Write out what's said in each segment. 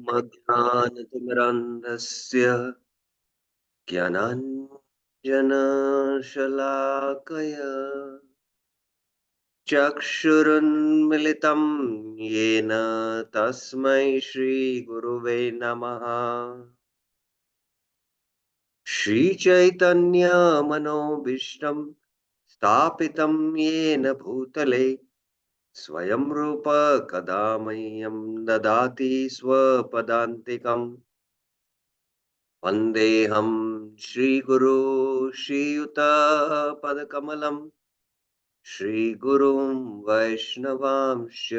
मज्ञानतिमिरान्धस्य ज्ञानाञ्जनशलाकया चक्षुरुन्मिलितं येन तस्मै श्रीगुरुवे नमः। श्रीचैतन्यमनोभीष्टं स्थापितं येन भूतले स्वयं रूप कदा मह्यं ददाति स्वपदान्तिकम्। वन्देऽहं श्रीगुरो श्रीयुतपदकमलं श्रीगुरुं वैष्णवांश्च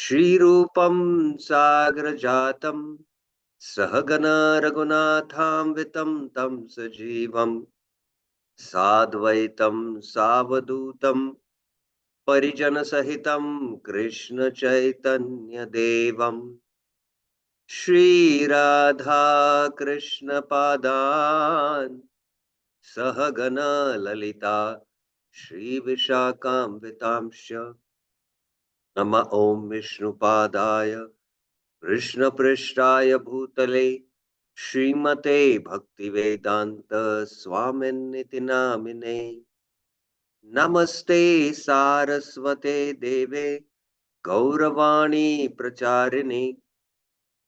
श्रीरूपं सागरजातं सहगना रघुनाथान्वितं तं सजीवं साद्वैतं सावधूतं परिजनसहितं कृष्णचैतन्यदेवम् श्रीराधा कृष्णपादान् सहगना ललिता श्रीविशाखान्वितांश्च नमः ॐ विष्णुपादाय कृष्णपृष्ठाय भूतले श्रीमते भक्तिवेदान्त स्वामिन्निति नामिने नमस्ते सारस्वते देवे गौरवाणी प्रचारिणे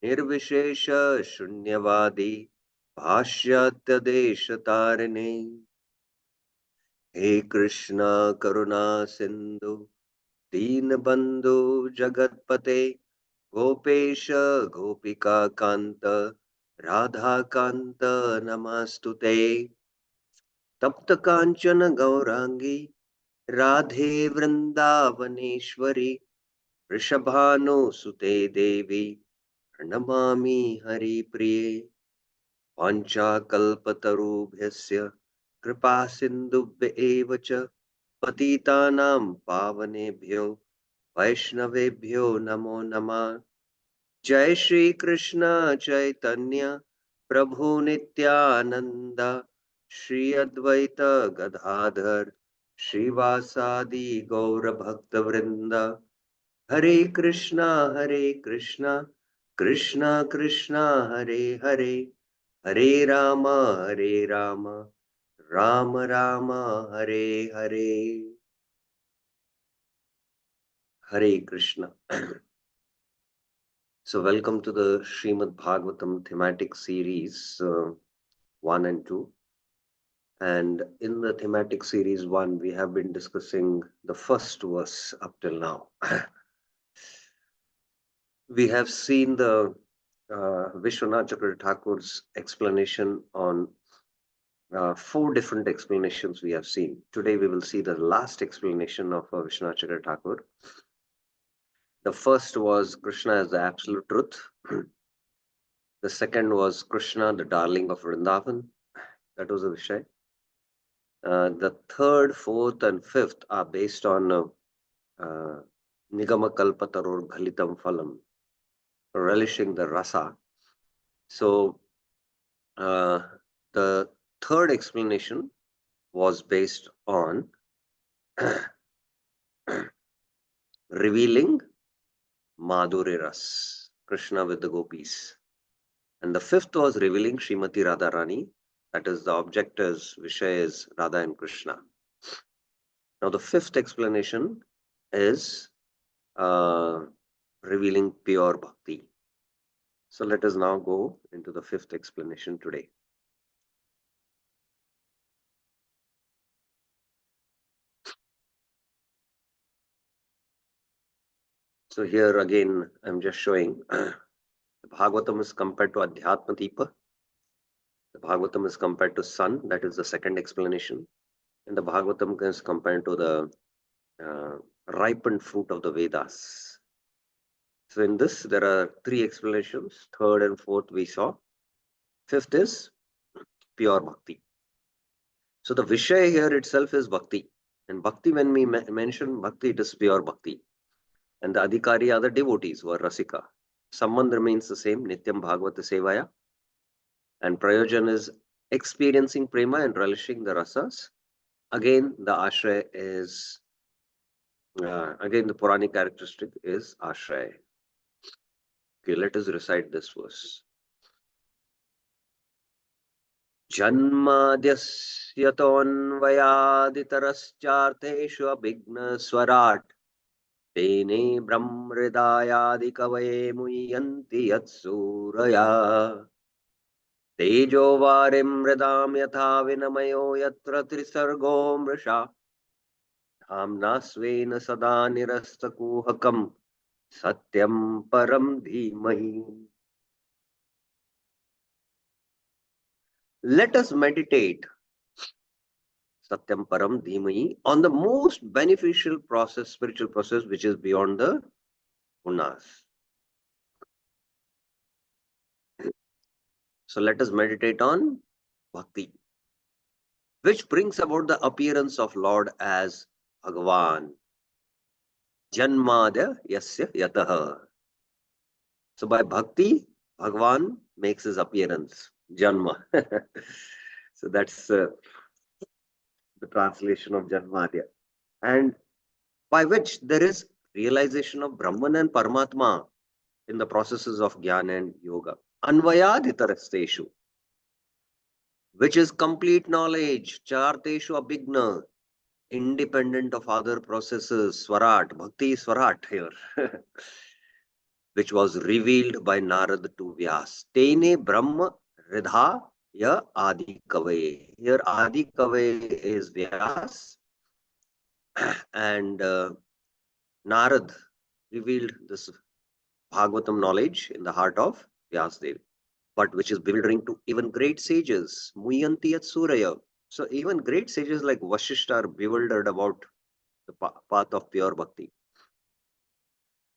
निर्विशेष शून्यवादी भाष्यत्यदेशतारिणे हे कृष्ण करुणा सिंधु दीनबंधु जगतपते गोपेश गोपिका कांत राधा कांत नमस्तुते तप्त कांचन गौरांगी राधे वृंदावनेश्वरी वृषभानुसुते देवी प्रणमामि हरिप्रिये वाञ्छाकल्पतरुभ्यस्य कृपा सिन्धुभ्य एव च पतितानां पावनेभ्यो वैष्णवेभ्यो नमो नमः। जय श्री कृष्ण चैतन्य प्रभु नित्यानंद श्री अद्वैत गदाधर श्रीवासादि गौर भक्त वृंद हरे Krishna Krishna Krishna Hare Hare Hare Ram Ram Ram Hare Hare Hare Krishna. So welcome to the Srimad Bhagavatam thematic series 1 and 2. And in the thematic series 1, we have been discussing the first verse up till now. We have seen the Vishwanath Chakravarti Thakur's explanation on 4 different explanations we have seen. Today we will see the last explanation of Vishwanath Chakravarti Thakur. The first was Krishna as the absolute truth. The second was Krishna, the darling of Vrindavan. That was a Vishay. The third, fourth, and fifth are based on Nigama Kalpataror Ghalitam Phalam, relishing the rasa. So the third explanation was based on revealing Madhuri Ras, Krishna with the gopis. And the fifth was revealing Srimati Radharani, that is the object is Vishay is Radha and Krishna. Now the fifth explanation is revealing pure bhakti. So let us now go into the fifth explanation today. So here again, I'm just showing the Bhagavatam is compared to Adhyatma Deepa. The Bhagavatam is compared to sun, that is the second explanation. And the Bhagavatam is compared to the ripened fruit of the Vedas. So in this, there are 3 explanations. Third and fourth we saw. Fifth is pure bhakti. So the Vishay here itself is bhakti. And bhakti, when we mention bhakti, it is pure bhakti. And the adhikari are the devotees who are rasika. Sambandh remains the same, Nityam Bhagavata Sevaya. And Prayojan is experiencing prema and relishing the rasas. Again, the ashraya is, again, the Puranic characteristic is ashraya. Okay, let us recite this verse. जन्माद्यस्यतोऽन्वयादितरश्चार्थेषु अभिघ्नस्वराट् तेने ब्रह्महृदायादिकवये मुह्यन्ति यत्सूरया तेजो वारिं मृदां यथा विनमयो यत्र त्रिसर्गो मृषा धाम्ना स्वेन सदा निरस्तकुहकं सत्यं परं धीमहि. Let us meditate Satyam Param Dhimahi on the most beneficial process, spiritual process, which is beyond the gunas. So let us meditate on bhakti, which brings about the appearance of Lord as Bhagavan. Janmadya yasya yataha. So by bhakti, Bhagavan makes his appearance. Janma. So that's the translation of Janmadya. And by which there is realization of Brahman and Paramatma in the processes of Jnana and Yoga. Anvayaditarasteshu, which is complete knowledge. Charteshu abhigna, independent of other processes. Swarat, bhakti is Swarat here, which was revealed by Narad to Vyas. Tene Brahma Ridha ya Adi Kavai. Here Adi Kavai is Vyas, and Narad revealed this Bhagavatam knowledge in the heart of Vyasdev, but which is bewildering to even great sages. Muyanti at Suraya. So even great sages like Vashishta are bewildered about the path of pure bhakti,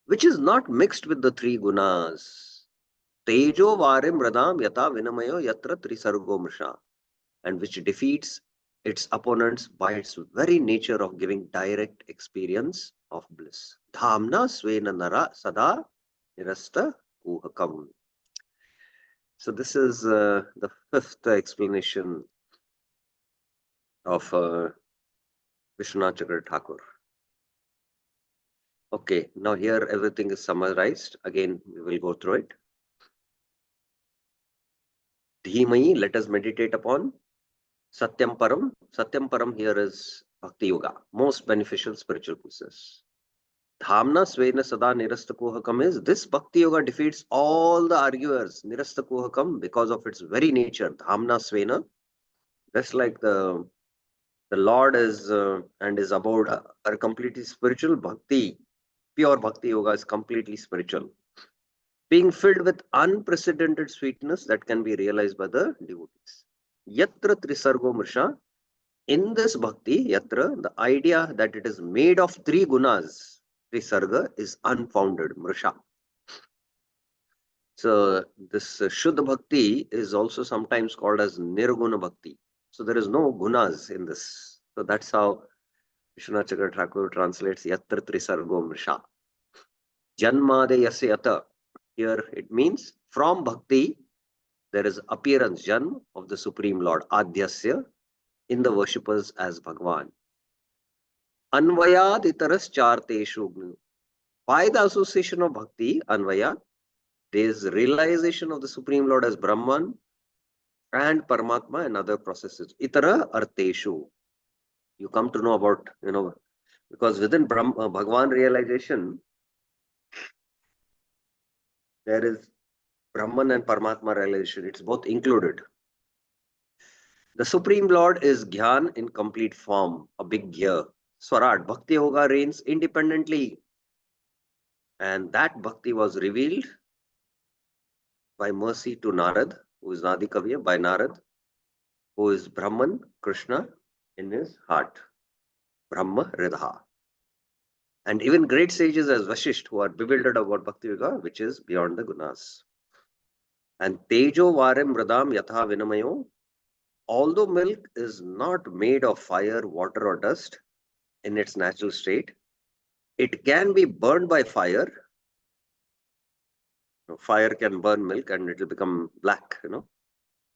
which is not mixed with the three gunas. Tejo varim radam yata vinamayo yatra trisargo mrisha, and which defeats its opponents by its very nature of giving direct experience of bliss. Dhamna svena nara sada nirasta kuhakam. So this is the fifth explanation of Vishwanath Chakra Thakur. Okay, now here everything is summarized. Again, we will go through it. Dhimayi, let us meditate upon Satyam Param. Satyam Param here is Bhakti Yoga, most beneficial spiritual process. Dhamna Svena Sada Nirasta Kuhakam is this Bhakti Yoga defeats all the arguers, Nirasta Kuhakam, because of its very nature. Dhamna Svena, just like the Lord is and his abode are completely spiritual. Bhakti, pure Bhakti Yoga is completely spiritual, being filled with unprecedented sweetness that can be realized by the devotees. Yatra Trisargo Mrisha, in this Bhakti, Yatra, the idea that it is made of three gunas, Trisarga, is unfounded, Mrisha. So this Shuddha Bhakti is also sometimes called as Nirguna Bhakti. So there is no gunas in this. So that's how Vishwanath Chakra Thakur translates Yatra Trisargo Mrisha. Janmade Yasya Yata. Here it means from Bhakti, there is appearance, Janm, of the Supreme Lord, Adhyasya, in the worshippers as Bhagwan. Anvayad itaras charteshu. By the association of Bhakti, Anvaya, there is realization of the Supreme Lord as Brahman and Paramatma and other processes. Itara arteshu. You come to know about, because within Bhagwan realization, there is Brahman and Paramatma realization. It's both included. The Supreme Lord is Gyan in complete form, a big gear. Swarat, Bhakti Yoga reigns independently. And that Bhakti was revealed by mercy to Narad, who is Nadi Kavya, by Narad, who is Brahman, Krishna, in his heart. Brahma Ridha. And even great sages as Vashisht, who are bewildered about Bhakti Yoga, which is beyond the gunas. And Tejo Varem Radam Yatha Vinamayo, although milk is not made of fire, water, or dust in its natural state, it can be burned by fire. Fire can burn milk and it will become black,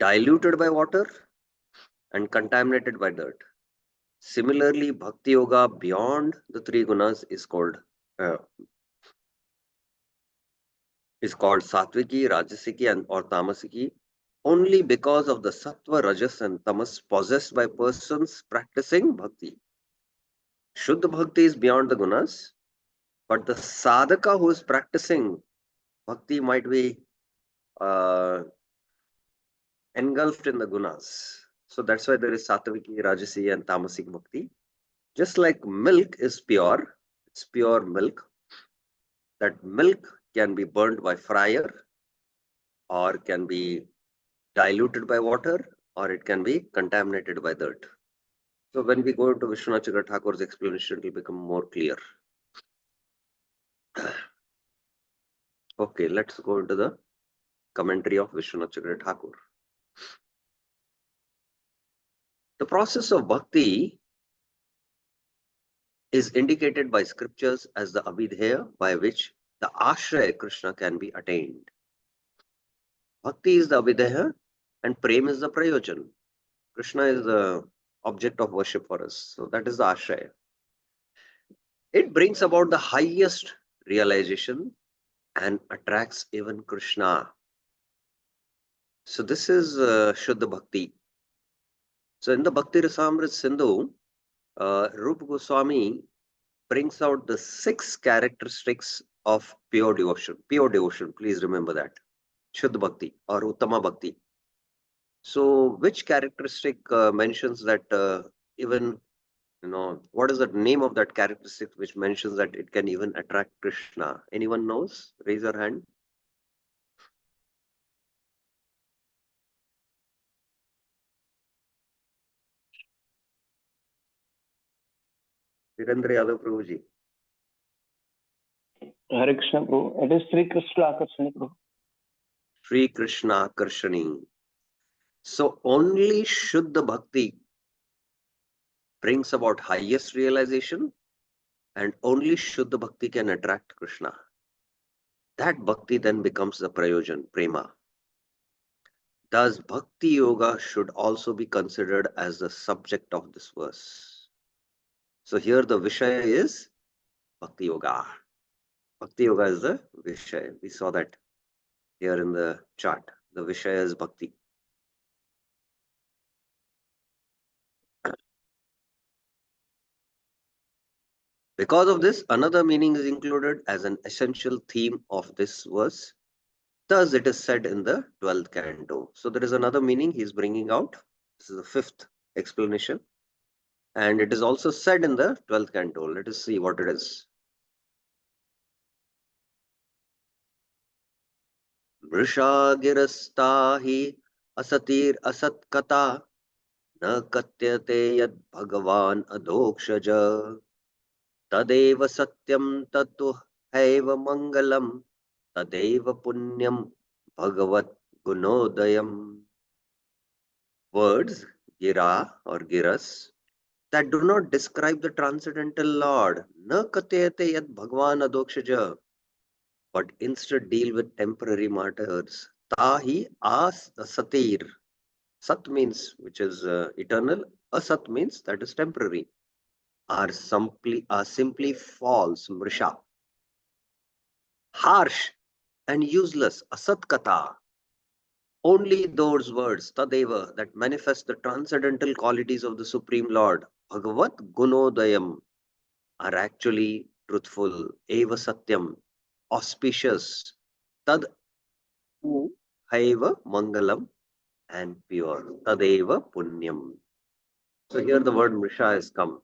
diluted by water and contaminated by dirt. Similarly, Bhakti Yoga beyond the three gunas is called is called Satviki, Rajasiki, or Tamasiki only because of the Sattva, Rajas, and Tamas possessed by persons practicing bhakti. Shuddha bhakti is beyond the gunas, but the sadhaka who is practicing bhakti might be uh, engulfed in the gunas. So that's why there is Satviki, Rajasi, and Tamasic bhakti. Just like milk is pure, it's pure milk. That milk can be burnt by fire or can be diluted by water or it can be contaminated by dirt. So when we go into Vishwanath Chandra Thakur's explanation, it will become more clear. Okay, let's go into the commentary of Vishwanath Chandra Thakur. The process of bhakti is indicated by scriptures as the abhidheya by which the ashraya Krishna can be attained. Bhakti is the abhidheya and prem is the prayojan. Krishna is the object of worship for us. So that is the ashraya. It brings about the highest realization and attracts even Krishna. So this is Shuddha Bhakti. So in the Bhakti Rasamrit Sindhu, Rupa Goswami brings out the 6 characteristics of pure devotion. Pure devotion, please remember that. Shuddha Bhakti or Uttama Bhakti. So which characteristic mentions that even, what is the name of that characteristic which mentions that it can even attract Krishna? Anyone knows? Raise your hand. Virendra Yadav Prabhuji. Hare Krishna Prabhu. It is Sri Krishna Akarshani Prabhu. Sri Krishna Akarshani. So only Shuddha Bhakti brings about highest realization and only Shuddha Bhakti can attract Krishna. That Bhakti then becomes the Prayojan, Prema. Thus, Bhakti Yoga should also be considered as the subject of this verse. So here the Vishaya is Bhakti Yoga. Bhakti Yoga is the Vishaya. We saw that here in the chart. The Vishaya is Bhakti. Because of this, another meaning is included as an essential theme of this verse. Thus, it is said in the 12th canto. So there is another meaning he is bringing out. This is the 5th explanation. And it is also said in the 12th canto. Let us see what it is. Vrisha girastahi asatir asatkata na katyate yad bhagavan adokshaja tadeva satyam tatu haiva mangalam tadeva punyam bhagavat gunodayam. Words, gira or giras, that do not describe the transcendental Lord, na katyate yad bhagavan adokshaja, but instead deal with temporary matters. Tahi as satir. Sat means which is eternal. Asat means that is temporary. Are simply false, mrisha. Harsh and useless, asat kata. Only those words, tadeva, that manifest the transcendental qualities of the Supreme Lord, Bhagavat Gunodayam, are actually truthful, eva satyam, auspicious, tad haiva mangalam, and pure, tadeva punyam. So here the word mrisha has come.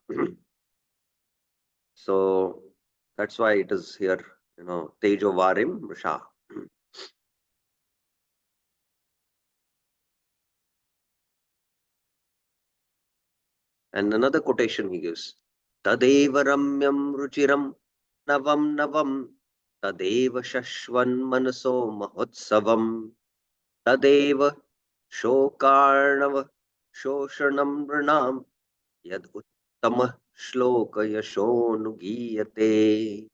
So that's why it is here, tejo varim mrisha. And another quotation he gives, tadeva ramyam ruchiram navam navam tadeva shashvan manaso mahotsavam tadeva shokarnava shoshanam nrinam yad uttama shloka yashonugiyate.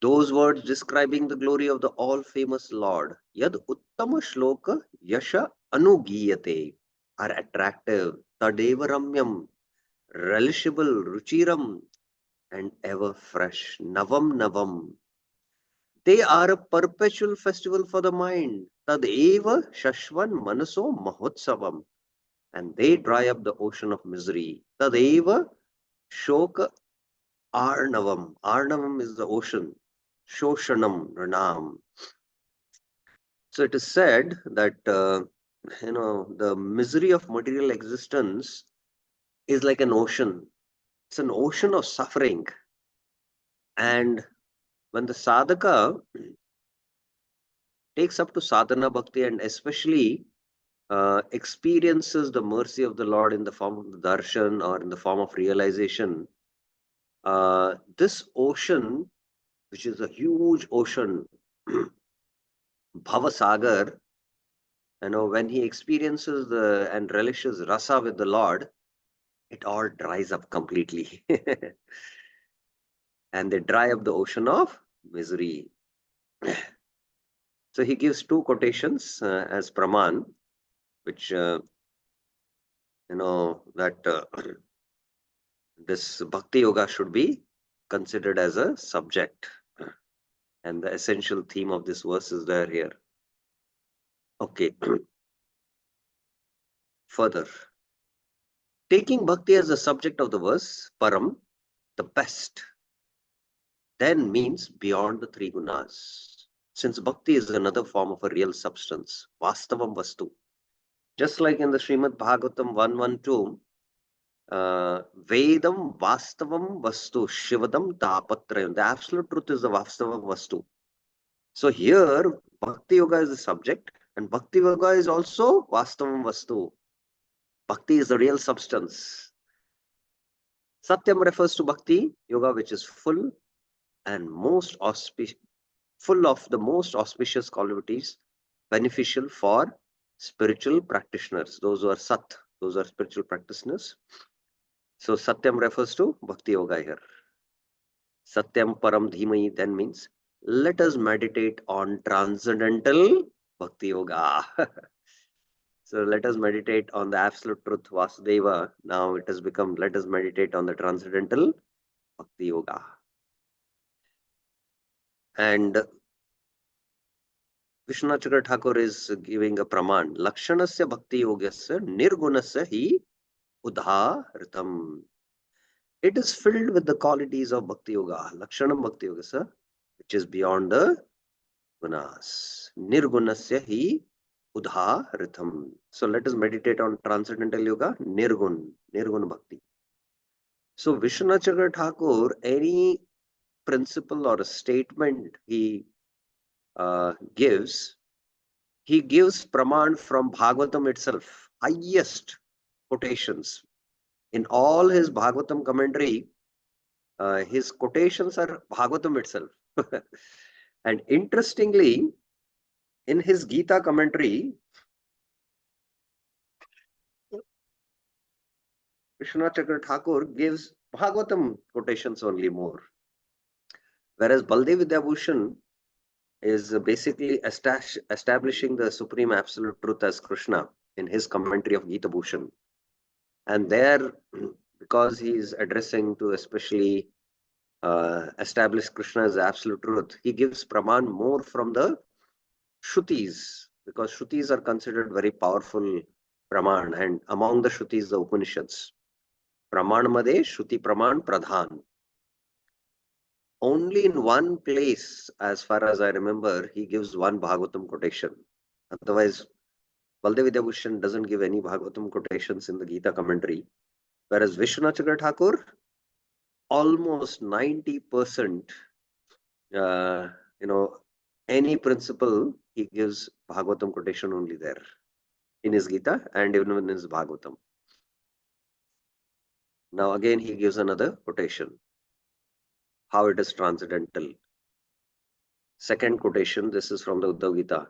Those words describing the glory of the all-famous Lord, yad uttama shloka yasha anugiyate, are attractive, tadeva ramyam, relishable, ruchiram, and ever fresh, navam navam. They are a perpetual festival for the mind. Tadeva Shashvan Manaso Mahotsavam. And they dry up the ocean of misery. Tadeva Shoka Arnavam. Arnavam is the ocean. Shoshanam Ranam. So it is said that the misery of material existence is like an ocean. It's an ocean of suffering. And when the sadhaka takes up to sadhana bhakti and especially experiences the mercy of the Lord in the form of the darshan or in the form of realization, this ocean, which is a huge ocean, Bhavasagar, when he experiences and relishes rasa with the Lord, it all dries up completely. And they dry up the ocean of misery. So he gives two quotations as praman, which that this bhakti yoga should be considered as a subject, and the essential theme of this verse is there here. Okay. Further, taking bhakti as the subject of the verse, param, the best, then means beyond the three gunas. Since bhakti is another form of a real substance, vastavam vastu. Just like in the Srimad Bhagavatam 112, Vedam Vastavam Vastu Shivadam Tapatrayam. The absolute truth is the Vastavam Vastu. So here, Bhakti Yoga is the subject, and Bhakti Yoga is also Vastavam Vastu. Bhakti is the real substance. Satyam refers to Bhakti Yoga, which is full and full of the most auspicious qualities, beneficial for spiritual practitioners. Those who are Sat, those are spiritual practitioners. So Satyam refers to Bhakti Yoga here. Satyam Param Dhimai then means let us meditate on transcendental Bhakti Yoga. So let us meditate on the absolute truth Vasudeva. Now it has become let us meditate on the transcendental Bhakti Yoga. And Vishnu Chakra Thakur is giving a praman. Lakshanasya Bhakti Yogasya Nirgunasya hi Udharitam. It is filled with the qualities of Bhakti Yoga. Lakshanam Bhakti Yogasya, which is beyond the gunas. Nirgunasya hi Udharitam. So let us meditate on transcendental yoga, Nirgun Bhakti. So Vishnu Chakra Thakur, any principle or a statement he gives praman from Bhagavatam itself, highest quotations. In all his Bhagavatam commentary, his quotations are Bhagavatam itself. And interestingly, in his Gita commentary, Vishwanath Chakra Thakur gives Bhagavatam quotations only more. Whereas Baldev Vidyabhushan is basically establishing the supreme absolute truth as Krishna in his commentary of Gita Bhushan. And there, because he is addressing to especially establish Krishna as absolute truth, he gives praman more from the Shrutis, because Shrutis are considered very powerful praman, and among the Shrutis, the Upanishads. Praman Made, Shruti Praman Pradhan. Only in one place, as far as I remember, he gives one Bhagavatam quotation. Otherwise, Baldev Vidyabhushan doesn't give any Bhagavatam quotations in the Gita commentary. Whereas Vishwanath Chakra Thakur, almost 90%, any principle, he gives Bhagavatam quotation only there in his Gita and even in his Bhagavatam. Now again, he gives another quotation, how it is transcendental. Second quotation, this is from the Uddhav Gita.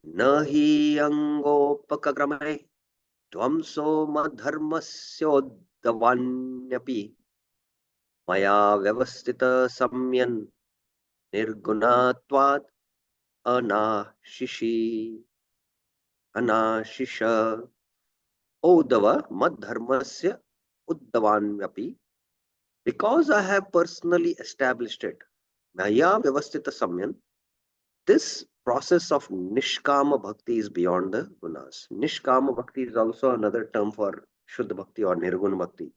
Nahi angopakagramai dvamso madharmasyodavanyapi maya vyavastita samyan nirgunatvat anashisha Uddhava madharmasya uddavanyapi. Because I have personally established it, maya vyavastita samyan, This process of Nishkama Bhakti is beyond the gunas. Nishkama Bhakti is also another term for Shuddha Bhakti or Nirguna Bhakti.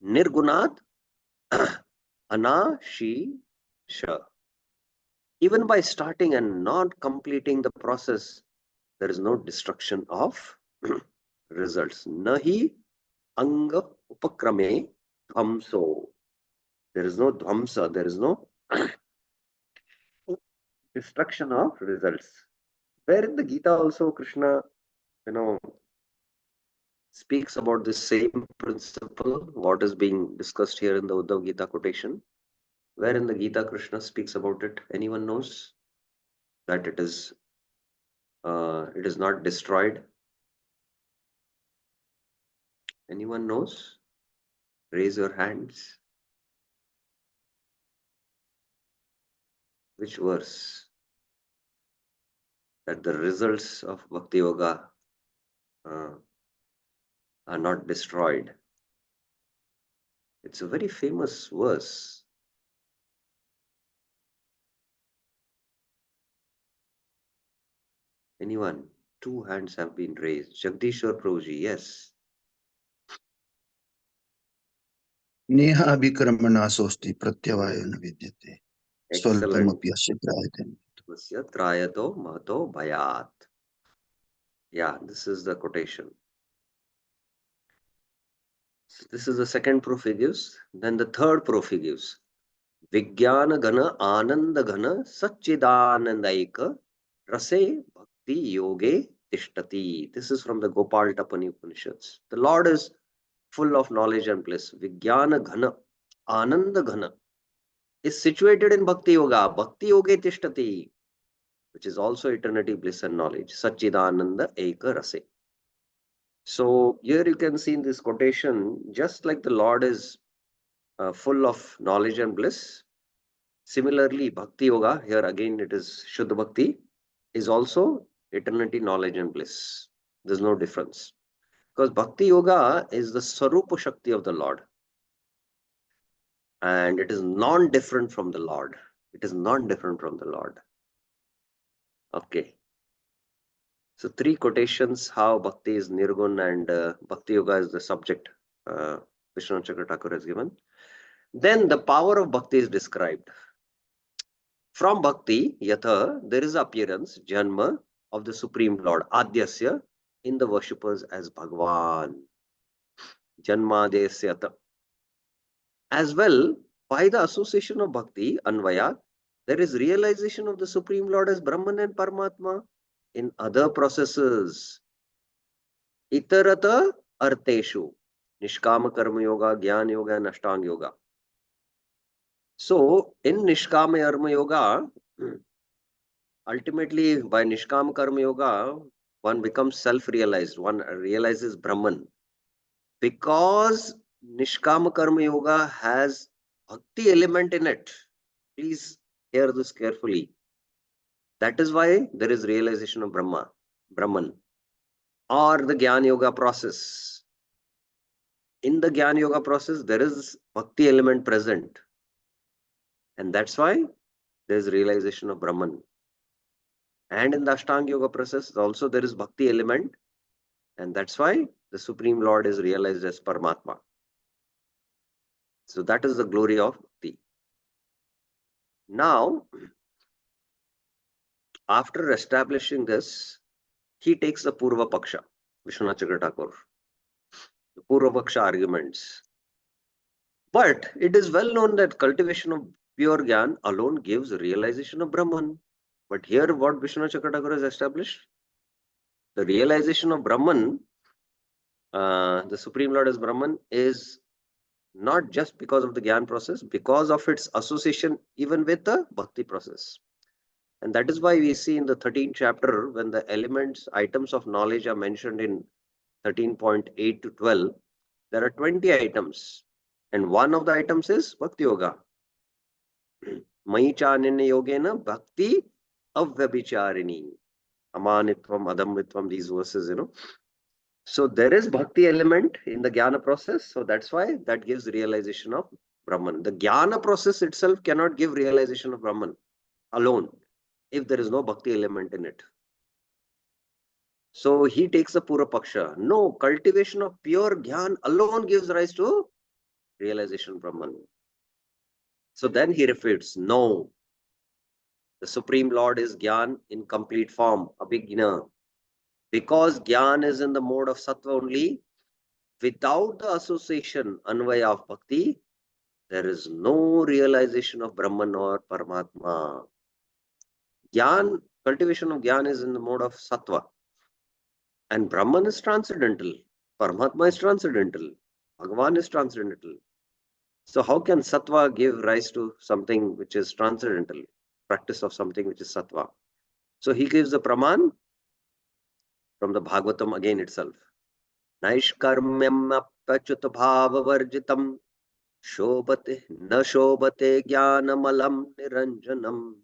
Nirgunat Ana Shi Sha. Even by starting and not completing the process, there is no destruction of results. Nahi Anga Upakrame Dhamso. There is no Dhamsa, there is no destruction of results. Where in the Gita also Krishna, speaks about this same principle, what is being discussed here in the Uddhav Gita quotation. Where in the Gita Krishna speaks about it? Anyone knows that it is not destroyed? Anyone knows? Raise your hands. Which verse? That the results of Bhakti Yoga are not destroyed. It's a very famous verse. Anyone? 2 hands have been raised. Jagdishwar Prabhuji, yes. Neha abhikramana sosti pratyavayana vidyate. Excellent. Swalpamapi asya prayate. Trayato mato bhayat. Yeah, this is the quotation. So this is the second proof he gives. Then the third proof he gives. Vijnana Gana Ananda Gana Satchidanandaika Rase Bhakti Yoge Tishtati. This is from the Gopal Tapani Upanishads. The Lord is full of knowledge and bliss. Vijnana Gana Ananda Gana is situated in Bhakti Yoga. Bhakti Yoge Tishtati, which is also eternity, bliss and knowledge. Satchidananda Eka Rase. So here you can see in this quotation, just like the Lord is full of knowledge and bliss, similarly Bhakti Yoga, here again it is Shuddha Bhakti, is also eternity, knowledge and bliss. There's no difference. Because Bhakti Yoga is the Sarupa Shakti of the Lord. And it is non-different from the Lord. It is non-different from the Lord. Okay. So 3 quotations how Bhakti is Nirgun and Bhakti Yoga is the subject Vishwanath Chakra Thakur has given. Then the power of Bhakti is described. From Bhakti, Yatha, there is appearance, Janma, of the Supreme Lord, Adyasya, in the worshippers as Bhagwan. Janmadesya Yatha. As well, by the association of Bhakti, Anvaya, there is realization of the Supreme Lord as Brahman and Paramatma in other processes. Itarata Arteshu, Nishkama Karma Yoga, Gyan Yoga, and Ashtanga Yoga. So, in Nishkama Karma Yoga, ultimately by Nishkama Karma Yoga, one becomes self-realized, one realizes Brahman. Because Nishkama Karma Yoga has Bhakti element in it. Please hear this carefully. That is why there is realization of Brahman, or the Gyan Yoga process. In the Gyan Yoga process, there is Bhakti element present. And that's why there is realization of Brahman. And in the Ashtanga Yoga process, also there is Bhakti element. And that's why the Supreme Lord is realized as Paramatma. So that is the glory of Bhakti. Now, after establishing this, he takes the Purva Paksha, Vishwanath Chakra Thakur, the Purva Paksha arguments. But it is well known that cultivation of pure Gyan alone gives realization of Brahman. But here what Vishwanath Chakra Thakur has established, the realization of Brahman, the Supreme Lord as Brahman, is not just because of the Gyan process, because of its association even with the Bhakti process. And that is why we see in the 13th chapter, when the elements, items of knowledge are mentioned in 13.8 to 12, there are 20 items. And one of the items is Bhakti Yoga. Mai chananya yogena bhakti avyabhicharini. Amanitvam, adamvitvam, these verses, So there is Bhakti element in the Jnana process. So that's why that gives realization of Brahman. The Jnana process itself cannot give realization of Brahman. alone if there is no bhakti element in it. So he takes the Pura Paksha. No, cultivation of pure Gyan alone gives rise to realization Brahman. So then he refutes, no, the Supreme Lord is Gyan in complete form, Abhigna. Because Gyan is in the mode of Sattva only, without the association, Anvaya of Bhakti, there is no realization of Brahman or Paramatma. Gyan, cultivation of Gyan is in the mode of Sattva. And Brahman is transcendental. Paramatma is transcendental. Bhagavan is transcendental. So how can Sattva give rise to something which is transcendental? Practice of something which is Sattva. So he gives the Praman from the Bhagavatam again itself. Naishkarmyam apachut bhavavarjitam shobate na shobate jnanamalam niranjanam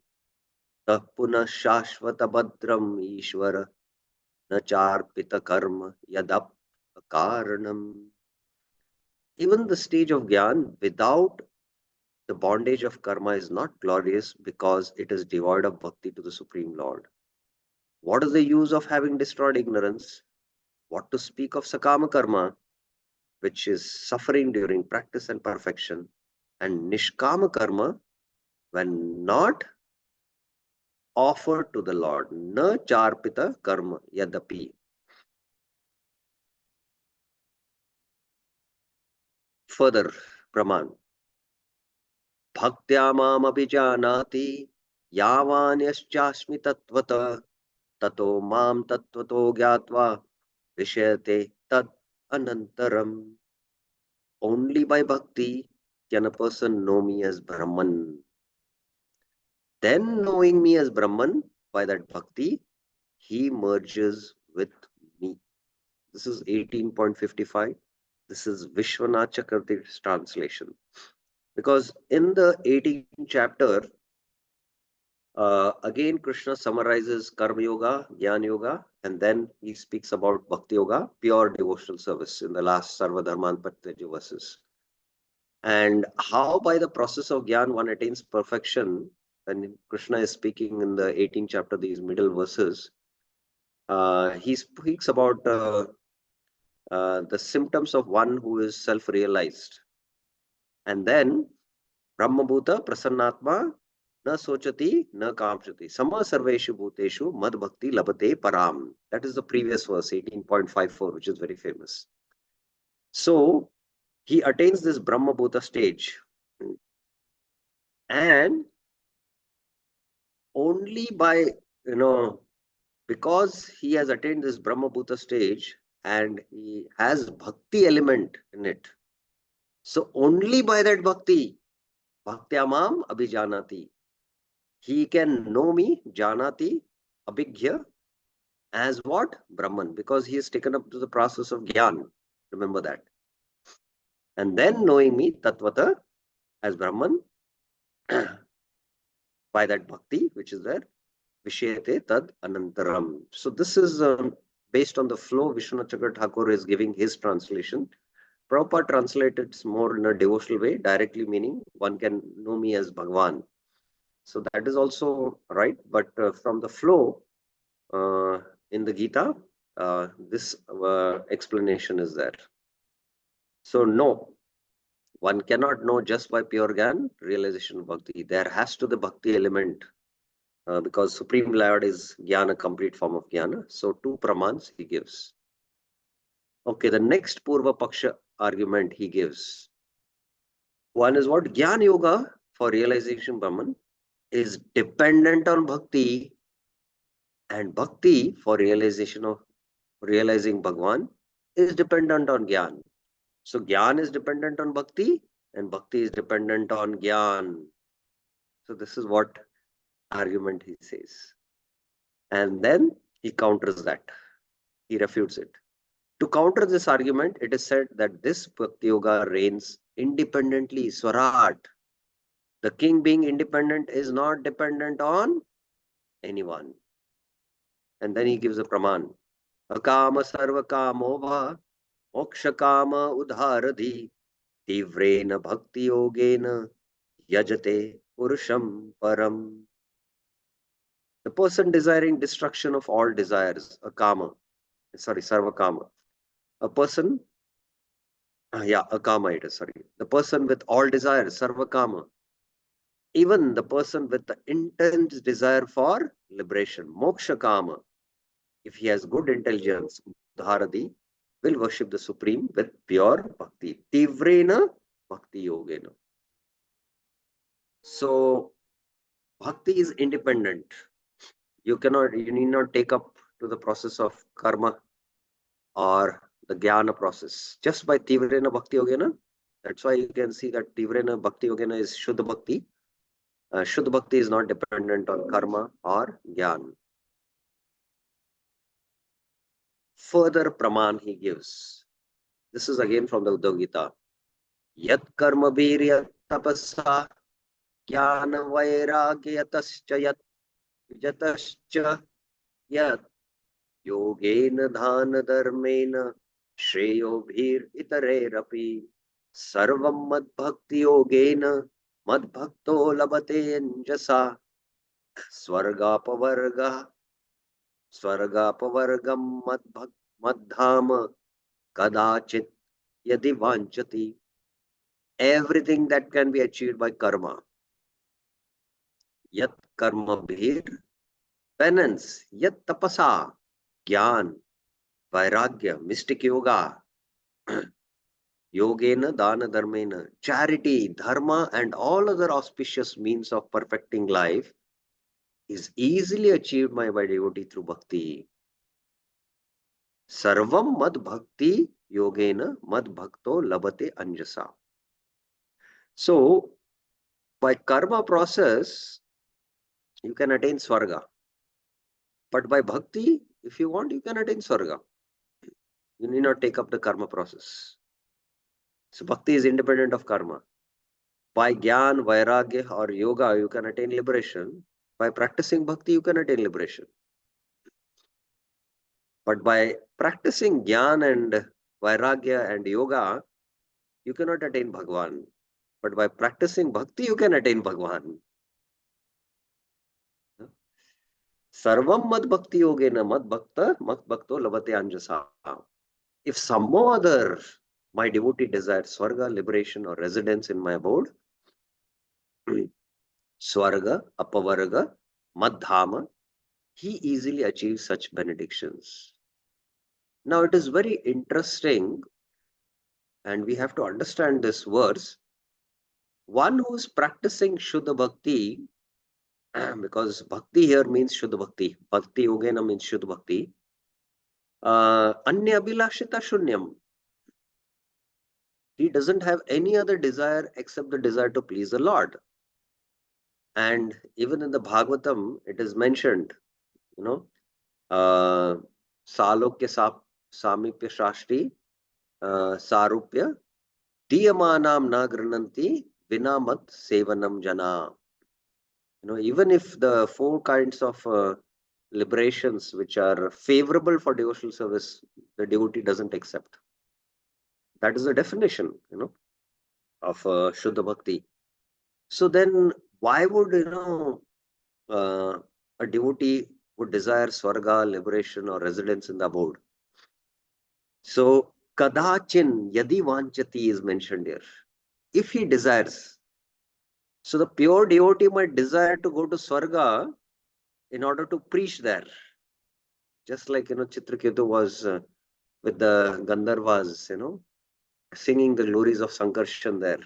tah punah shashvata badram ishvara na charpita karma yadap karanam. Even the stage of Gyan without the bondage of karma is not glorious because it is devoid of bhakti to the Supreme Lord. What is the use of having destroyed ignorance? What to speak of sakama karma, which is suffering during practice and perfection, and nishkama karma when not offered to the Lord. Na charpita karma yadapi. Further, Praman. Bhaktya mam abhijanati yavanyaschasmi tatvata tato mam tattvato gyatva vishayate tad anantaram. Only by bhakti can a person know me as Brahman. Then knowing me as Brahman by that bhakti, he merges with me. This is 18.55. This is Vishwanath Chakravarti's translation. Because in the 18th chapter, again Krishna summarizes Karma Yoga, Jnana Yoga, and then he speaks about Bhakti Yoga, pure devotional service in the last Sarva Dharman Patyaja verses. And how by the process of Gyan one attains perfection, when Krishna is speaking in the 18th chapter, these middle verses, he speaks about the symptoms of one who is self-realized. And then Brahmabhuta Prasannatma na sochati na kamchati sama sarveshu bhuteshu mad bhakti labate param. That is the previous verse, 18.54, which is very famous. So he attains this Brahmabhuta stage. And only by, because he has attained this Brahmabhuta stage and he has bhakti element in it. So only by that bhakti, bhaktyamam abhijanati, he can know me, janati, abhigya, as what? Brahman, because he has taken up to the process of Gyan. Remember that. And then knowing me, tatvata, as Brahman, by that bhakti, which is there, Vishayate tad anantaram. So this is based on the flow. Vishwanath Chakravarti Thakur is giving his translation. Prabhupada translated more in a devotional way, directly meaning one can know me as Bhagwan. So that is also right. But from the flow in the Gita, this explanation is there. So no, one cannot know just by pure Gyan, realization of Bhakti. There has to the Bhakti element. Because Supreme Lord is Jnana, complete form of Jnana. So two pramans he gives. Okay, the next Purva Paksha argument he gives. One is what? Jnana Yoga for realization Brahman is dependent on Bhakti, and Bhakti for realization of realizing Bhagwan is dependent on Jnana. So Jnana is dependent on Bhakti and Bhakti is dependent on Jnana. So this is what argument he says. And then he counters that. He refutes it. To counter this argument, it is said that this Bhakti Yoga reigns independently, Swarat. The king being independent is not dependent on anyone. And then he gives a praman. Akama sarva kamova moksha kama udharadhi tivrena bhakti yogena yajate purusham param. The person desiring destruction of all desires, a kama, sorry, sarva kama. A person, a kama it is, sorry. The person with all desires, sarva kama. Even the person with the intense desire for liberation, moksha kama, if he has good intelligence, dharadi, will worship the Supreme with pure bhakti. Tivrena bhakti yogena. So, bhakti is independent. You need not take up to the process of karma or the jnana process. Just by tivrena bhakti yogena, that's why you can see that tivrena bhakti yogena is shuddha bhakti. Shuddha bhakti is not dependent on karma or jnana. Further praman he gives. This is again from the Uddhav Gita. Yat karma virya tapasa jnana vairagyatascha yat yatascha yat yogena dhana dharmena shreyo bhir itareerapi sarvam mad bhakti yogena mad bhakto labate anjasa swargapavarga swargapavargam madhama kadachit yadi vanchati. Everything that can be achieved by karma. Yat karma bhir, penance. Yat tapasa, gyan, vairagya, mystic yoga. Yogena, dana, dharmena, charity, dharma, and all other auspicious means of perfecting life is easily achieved by devotee through bhakti. Sarvam mad bhakti yogena mad bhakto labate anjasa. So, by karma process, you can attain swarga. But by bhakti, if you want, you can attain swarga. You need not take up the karma process. So bhakti is independent of karma. By jnana, vairagya or yoga, you can attain liberation. By practicing bhakti, you can attain liberation. But by practicing jnana and vairagya and yoga, you cannot attain Bhagwan. But by practicing bhakti, you can attain Bhagwan. Sarvam mad bhakti yogena mad bhakto labate anjasa. If some other my devotee desires swarga, liberation, or residence in my abode, swarga, apavarga, madhama, he easily achieves such benedictions. Now it is very interesting, and we have to understand this verse. One who is practicing Shuddha Bhakti, because Bhakti here means Shuddha Bhakti, Bhakti Yogena means Shuddha Bhakti, Anya Abhilashita Shunyam. He doesn't have any other desire except the desire to please the Lord. And even in the Bhagavatam, it is mentioned, Salokya Samipya Shashti Sarupya Diyamanam na grananti vinamat sevanam jana. Even if the four kinds of liberations which are favorable for devotional service, the devotee doesn't accept. That is the definition, of Shuddha Bhakti. So then, why would a devotee would desire swarga, liberation, or residence in the abode? So, kadachin yadi vanchati is mentioned here. If he desires, so the pure devotee might desire to go to swarga in order to preach there. Just like, Chitraketu was with the Gandharvas, singing the glories of Sankarshan there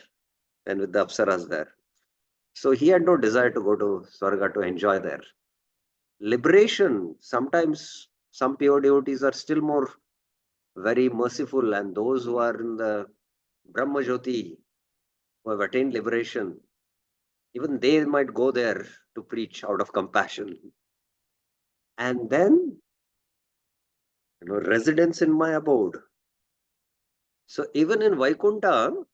and with the Apsaras there. So he had no desire to go to Swarga to enjoy there. Liberation, sometimes some pure devotees are still more very merciful, and those who are in the Brahma Jyoti, who have attained liberation, even they might go there to preach out of compassion. And then, residence in my abode. So even in Vaikunta,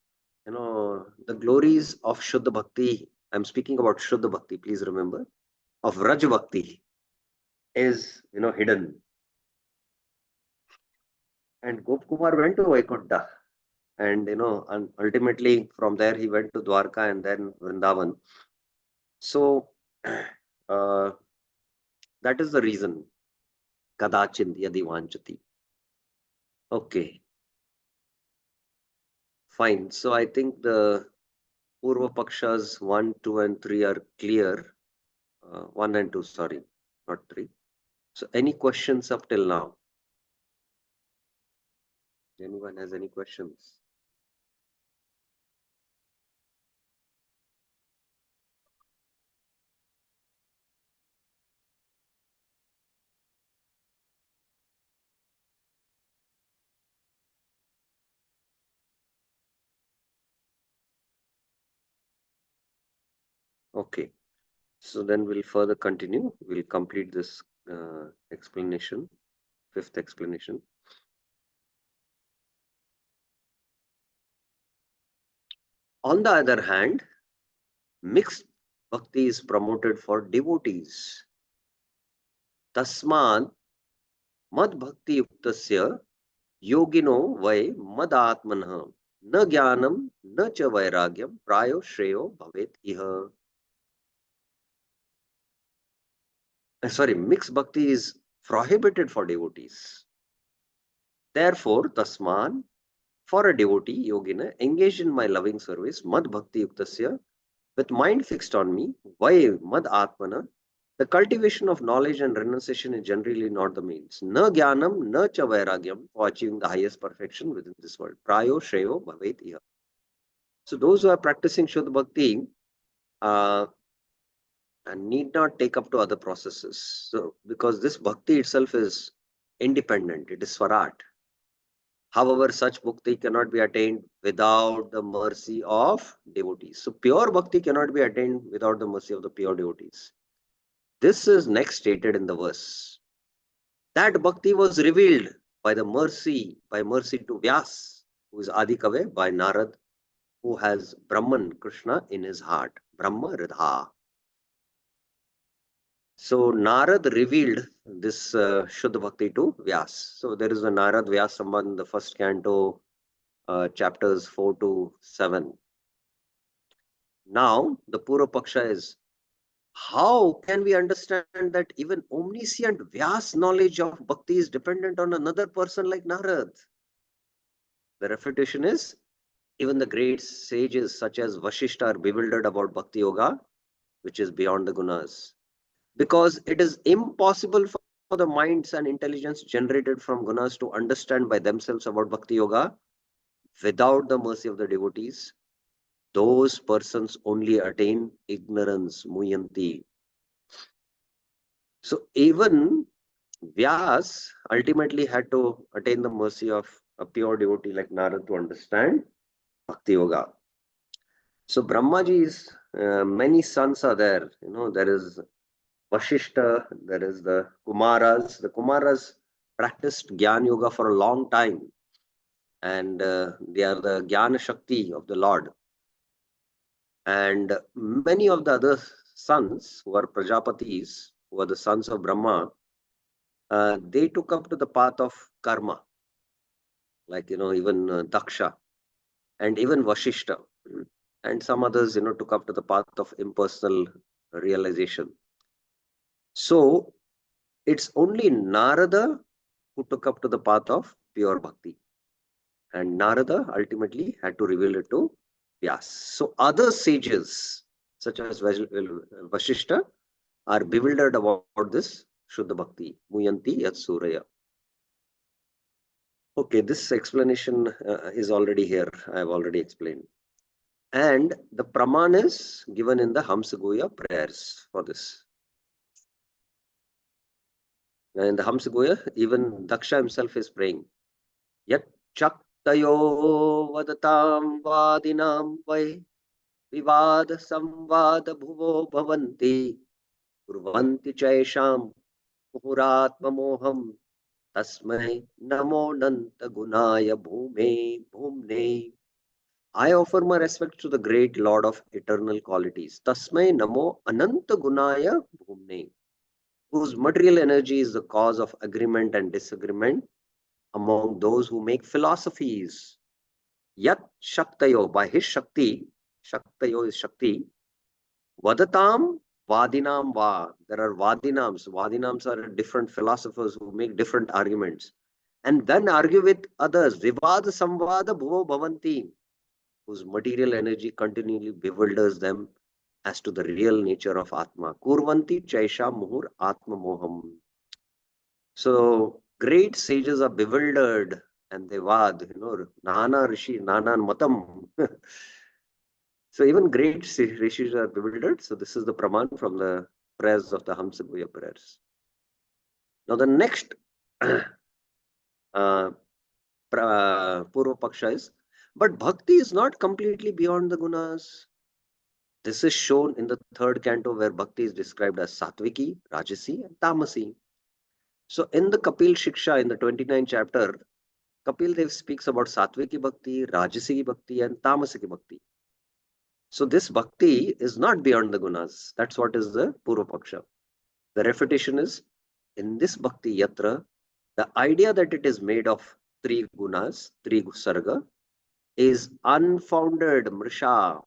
the glories of Shuddha Bhakti, I'm speaking about Shuddha Bhakti, please remember, of Raj Bhakti is, hidden. And Gopkumar went to Vaikunta, and, and ultimately from there he went to Dwarka and then Vrindavan. So, That is the reason. Kadachint yadi vanchati. Okay, fine. So I think the Purva Pakshas 1, 2, and 3 are clear. 1 and 2, sorry, not 3. So any questions up till now? Anyone has any questions? Okay. So then we'll further continue. We'll complete this explanation, fifth explanation. On the other hand, mixed bhakti is promoted for devotees. Tasman mad bhakti yuktasya yogino vai mad atmanah na jnanam na cha vairagyam prayo shreyo bhavet iha. Sorry, mixed bhakti is prohibited for devotees. Therefore, tasman, for a devotee, yogina, engaged in my loving service, mad bhakti yuktasya, with mind fixed on me, why mad atmana, the cultivation of knowledge and renunciation is generally not the means. Na jnanam, na cha vairagyam, for achieving the highest perfection within this world. Prayo shreyo bhavet iha. So those who are practicing Shuddha Bhakti uh, need not take up to other processes. So because this Bhakti itself is independent, it is Swarat. However, such bhakti cannot be attained without the mercy of devotees. So pure bhakti cannot be attained without the mercy of the pure devotees. This is next stated in the verse. That bhakti was revealed by mercy to Vyas, who is Adi Kave, by Narad, who has Brahman, Krishna, in his heart. Brahma Ridha. So Narad revealed this Shuddha Bhakti to Vyas. So there is a Narad Vyas Samband in the first canto, chapters 4 to 7. Now, the Purva Paksha is, how can we understand that even omniscient Vyas knowledge of Bhakti is dependent on another person like Narad? The refutation is, even the great sages such as Vashishta are bewildered about Bhakti Yoga, which is beyond the gunas. Because it is impossible for the minds and intelligence generated from gunas to understand by themselves about Bhakti Yoga without the mercy of the devotees. Those persons only attain ignorance, muyanti. So even Vyas ultimately had to attain the mercy of a pure devotee like Narad to understand Bhakti Yoga. So Brahmaji's many sons are there. There is Vashishta, there is the Kumaras. The Kumaras practiced Gyan Yoga for a long time, and they are the Jnana Shakti of the Lord. And many of the other sons who are Prajapatis, who are the sons of Brahma, they took up to the path of karma, like, even Daksha and even Vashishta. And some others, took up to the path of impersonal realization. So it's only Narada who took up to the path of pure bhakti. And Narada ultimately had to reveal it to Vyas. So other sages, such as Vashishta, are bewildered about this Shuddha Bhakti, Muyanti Yat Suraya. Okay, this explanation is already here. I have already explained. And the Praman is given in the Hamsagoya prayers for this. In the Hamsagoya, even Daksha himself is praying. Yat Chaktayo Vadatam Vadinam Vai Vivad Samvad Bhuvo Bhavanti Kurvanti Chaisham Muhuratma Moham Tasmai Namo Nanta Gunaya Bhumne. I offer my respects to the great Lord of eternal qualities. Tasmai Namo Ananta Gunaya Bhumne, whose material energy is the cause of agreement and disagreement among those who make philosophies. Yat Shaktayo, by his Shakti, Shaktayo is Shakti, Vadatam Vadinam Va. There are Vadinams. Vadinams are different philosophers who make different arguments and then argue with others. Vivad Samvada Bhuvo Bhavanti, whose material energy continually bewilders them as to the real nature of Atma. Kurvanti Chaisha Muhur Atma Moham. So great sages are bewildered and they vad, Nana Rishi, Nana Matam. So even great rishis are bewildered. So this is the praman from the prayers of the Hamsaguya prayers. Now the next uh, Purva Paksha is, but bhakti is not completely beyond the gunas. This is shown in the third canto where bhakti is described as Satviki, Rajasi and Tamasi. So in the Kapil Shiksha in the 29th chapter, Kapil Dev speaks about Satviki Bhakti, Rajasi Bhakti and Tamasiki Bhakti. So this bhakti is not beyond the gunas. That's what is the Purva Paksha. The refutation is, in this bhakti yatra, the idea that it is made of three gunas, three sarga, is unfounded, mrisha.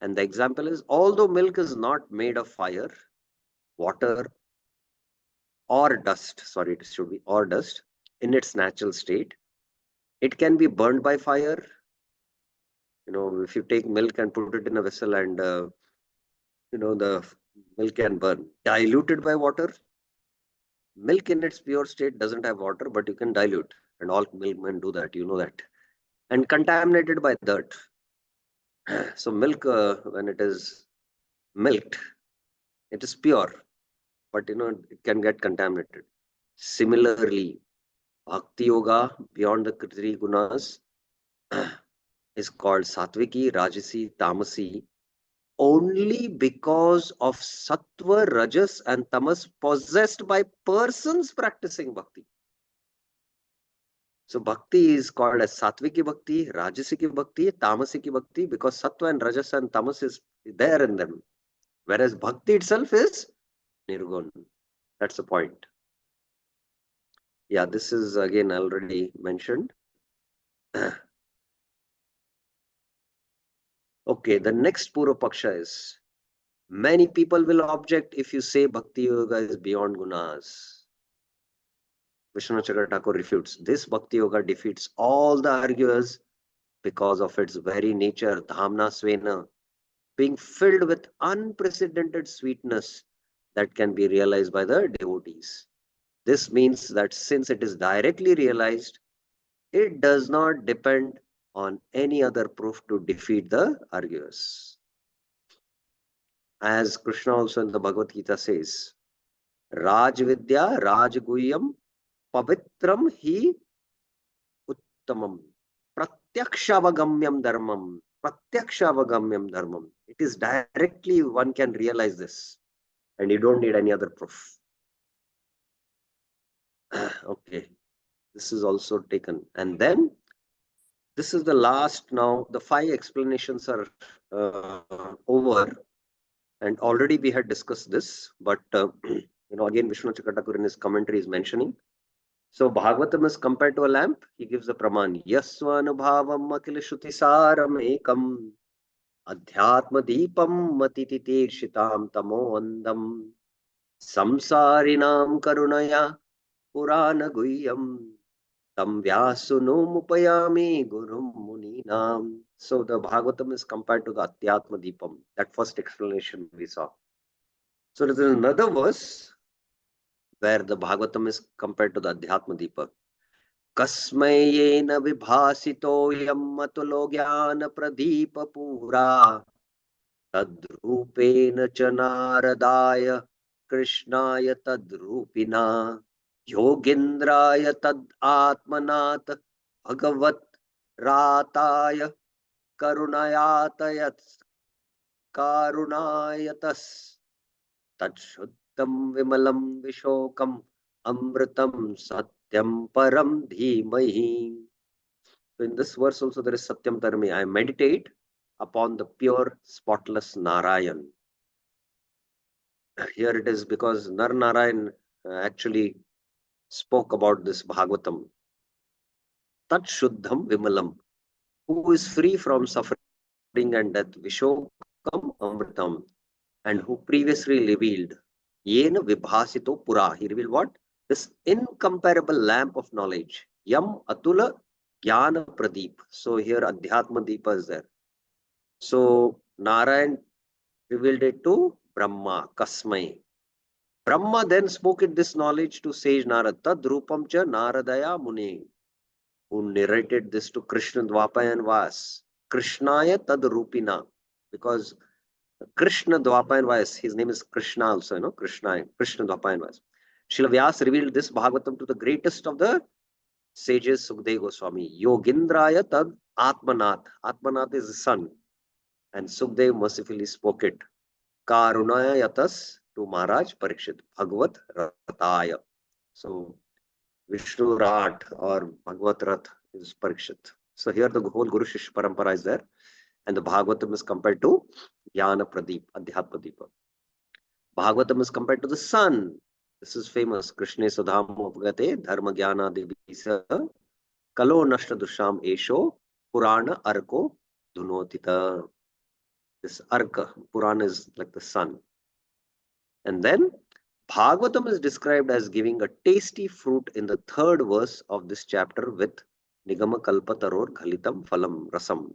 And the example is, although milk is not made of fire, water, or dust, sorry, it should be or dust, in its natural state, it can be burned by fire. If you take milk and put it in a vessel and, the milk can burn. Diluted by water. Milk in its pure state doesn't have water, but you can dilute. And all milkmen do that, you know that. And contaminated by dirt. So milk, when it is milked, it is pure, but it can get contaminated. Similarly, Bhakti Yoga beyond the three gunas is called Satviki, Rajasi, Tamasi only because of Sattva, Rajas and Tamas possessed by persons practicing Bhakti. So Bhakti is called as Satviki Bhakti, Rajasiki Bhakti, Tamasiki Bhakti because Sattva and Rajas and Tamas is there in them. Whereas Bhakti itself is Nirgun. That's the point. Yeah, this is again already mentioned. Okay, the next Purva Paksha is, many people will object if you say Bhakti Yoga is beyond gunas. Vishwanath Thakur refutes. This Bhakti Yoga defeats all the arguers because of its very nature, Dhamna Svena, being filled with unprecedented sweetness that can be realized by the devotees. This means that since it is directly realized, it does not depend on any other proof to defeat the arguers. As Krishna also in the Bhagavad Gita says, Raj Vidya Rajguyam Pavitram Hi Uttamam Pratyakshavagammyam Dharmam. Pratyakshavagammyam Dharmam. It is directly one can realize this and you don't need any other proof. Okay, this is also taken. And then this is the last now. The 5 explanations are over. And already we had discussed this, but again, Vishnu Chakatakur in his commentary is mentioning. So Bhagavatam is compared to a lamp. He gives the praman. Yasvanubhavam akil shruti-saram ekam adhyatma deepam matiti shitam tamo andam samsarinam karunaya purana guhyam tam vyasuno mupayami gurum muninam. So the Bhagavatam is compared to the Adhyatma Deepam. That first explanation we saw. So there is another verse where the Bhagavatam is compared to the Adhyatma Deepa. Kasmayena vibhasito yam matulo jnana pradhipa pura tadrupena chanaradaya krishnaya tadrupina yogindraya tad atmanat bhagavat rataya karunayatayat karunayatas Tatshuddham Vimalam Vishokam Amritam Satyam Param Dhimahi. So in this verse also there is Satyam Dharmi. I meditate upon the pure, spotless Narayan. Here it is because Nar Narayan actually spoke about this Bhagavatam. Tat Shuddham Vimalam, who is free from suffering and death. Vishokam Amritam. and who previously revealed Yena Vibhasito Pura. He revealed what? This incomparable lamp of knowledge. Yam Atula Jnana Pradeep. So here Adhyatma Deepa is there. So Narayan revealed it to Brahma, Kasmai. Brahma then spoke it this knowledge to sage Narad. Tad Rupam Cha Naradaya Muni, who narrated this to Krishna Dwapayan Vas. Krishnaya Tad Rupina. Because Krishna Dwapayan Vas, his name is Krishna also, Krishna Dwapayan Vas. Srila Vyas revealed this Bhagavatam to the greatest of the sages, Sukdev Goswami. Yogindraya Tad Atmanath. Atmanath is the sun. And Sukdev mercifully spoke it. Karunaya Yatas to Maharaj Parikshit. Bhagavat Rataya. So Vishnu Rat or Bhagavat Rath is Parikshit. So here the whole Guru Shish Parampara is there. And the Bhagavatam is compared to Jnana Pradeep, Adhyatma Deepa. Bhagavatam is compared to the sun. This is famous. Krishna Sadhamo Bhagate Dharma Jnana Devisa Kalo Nashta Dusham Esho Purana Arko Dhunotita. This Arka, Purana is like the sun. And then Bhagavatam is described as giving a tasty fruit in the third verse of this chapter with Nigama Kalpataror Ghalitam Phalam Rasam.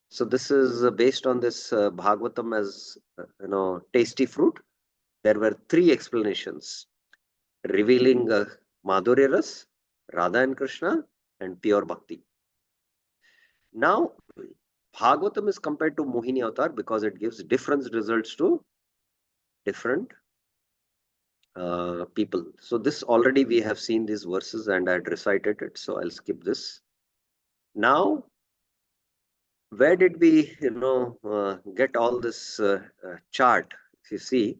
So this is based on this Bhagavatam as tasty fruit. There were three explanations revealing Madhurya Ras, Radha and Krishna, and pure bhakti. Now, Bhagavatam is compared to Mohini Avatar because it gives different results to different people. So this already we have seen these verses and I had recited it. So I'll skip this. Now, where did we, get all this chart? If you see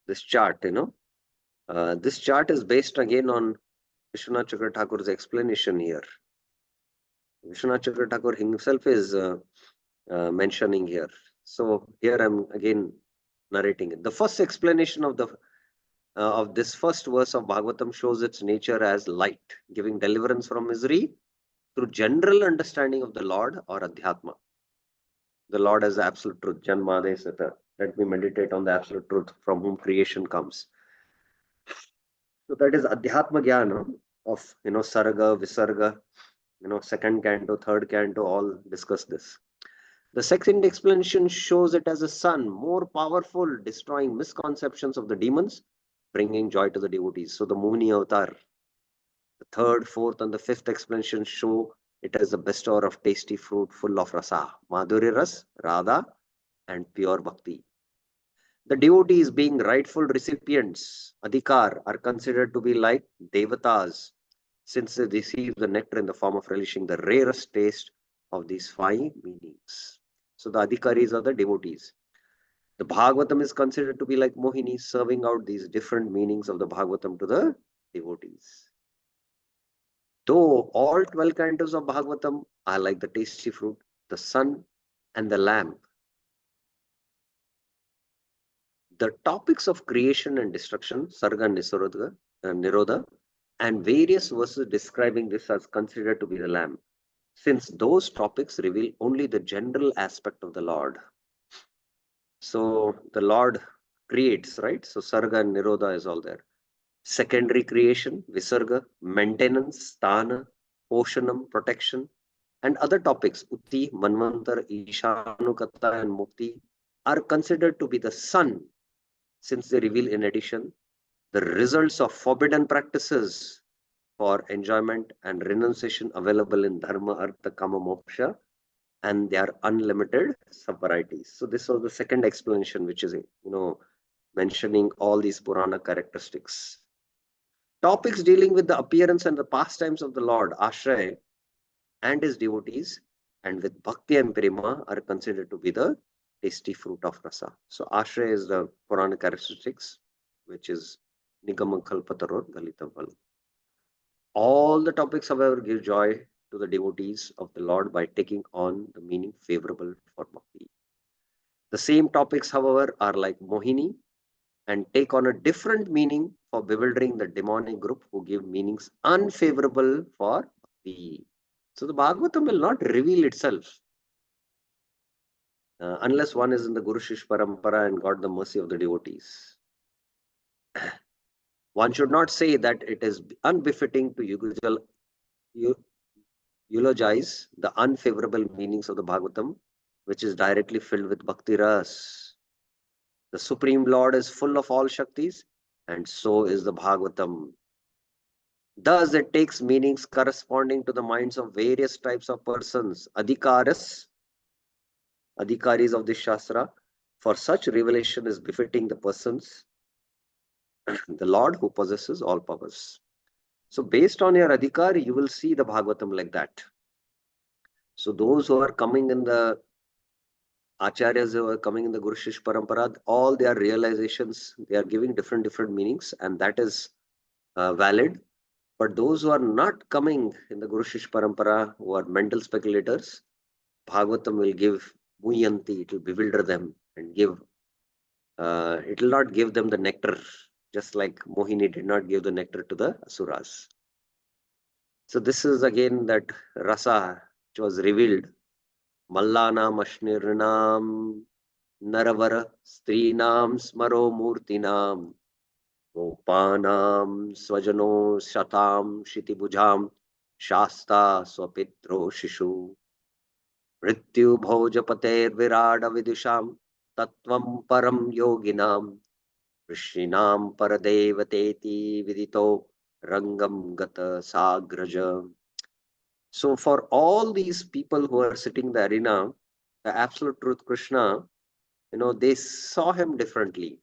this chart, this chart is based again on Vishwanath Chakra Thakur's explanation here. Vishwanath Chakra Thakur himself is mentioning here. So here I'm again narrating it. The first explanation of this first verse of Bhagavatam shows its nature as light, giving deliverance from misery through general understanding of the Lord or Adhyatma. The Lord as the absolute truth. Janmade Sata. Let me meditate on the absolute truth from whom creation comes. So that is Adhyatma Jnana of Sarga, Visarga, second canto, third canto, all discuss this. The second explanation shows it as a sun, more powerful, destroying misconceptions of the demons, bringing joy to the devotees. So the Mohini Avatar, the third, fourth, and the fifth explanation show it as the bestower of tasty fruit full of rasa, Madhurya Ras, Radha, and pure bhakti. The devotees, being rightful recipients, Adhikar, are considered to be like Devatas, since they receive the nectar in the form of relishing the rarest taste of these five meanings. So the Adhikaris are the devotees. The Bhagavatam is considered to be like Mohini, serving out these different meanings of the Bhagavatam to the devotees. Though all 12 cantos of Bhagavatam are like the tasty fruit, the sun, and the lamp, the topics of creation and destruction, Sarga and Nirodha, and various verses describing this are considered to be the lamp, since those topics reveal only the general aspect of the Lord. So the Lord creates, right? So Sarga and Nirodha is all there. Secondary creation, Visarga, maintenance, Sthana, Poshanam, protection, and other topics, Utti, Manvantar, Ishanukata, and Mukti, are considered to be the sun, since they reveal in addition the results of forbidden practices for enjoyment and renunciation available in Dharma, Artha, Kama, Moksha, and they are unlimited sub-varieties. So this was the second explanation, which is, mentioning all these Purana characteristics. Topics dealing with the appearance and the pastimes of the Lord, Ashray, and his devotees, and with Bhakti and Prema are considered to be the tasty fruit of rasa. So Ashray is the Purana characteristics, which is Nigama Kalpataror Galitaval. All the topics, however, give joy to the devotees of the Lord by taking on the meaning favorable for Bhakti. The same topics, however, are like Mohini and take on a different meaning for bewildering the demonic group who give meanings unfavorable for Bhakti. So the Bhagavatam will not reveal itself. unless one is in the Guru Shish Parampara and got the mercy of the devotees. One should not say that it is unbefitting to eulogize the unfavorable meanings of the Bhagavatam, which is directly filled with Bhakti Ras. The Supreme Lord is full of all Shaktis, and so is the Bhagavatam. Thus, it takes meanings corresponding to the minds of various types of persons, adhikaris of the Shastra. For such revelation is befitting the persons, the Lord who possesses all powers. So, based on your adhikar, you will see the Bhagavatam like that. So, those who are coming in the Acharyas who are coming in the Guru Shish Parampara, all their realizations, they are giving different meanings, and that is valid. But those who are not coming in the Guru Shish Parampara, who are mental speculators, Bhagavatam will give buoyancy, it will bewilder them and give, it will not give them the nectar, just like Mohini did not give the nectar to the Asuras. So this is again that rasa which was revealed. Mallanam Ashnirnam Naravara Strinam Smaro Murtinam Gopanam Swajano Shatam Shitibujam Shasta Swapitro Shishu Mrityu Bhojapater Virada Vidusham Tattvam Param Yoginam Rishinam Paradevateti Vidito Rangam Gata Sagraja. So for all these people who are sitting in the arena, the absolute truth Krishna, they saw him differently.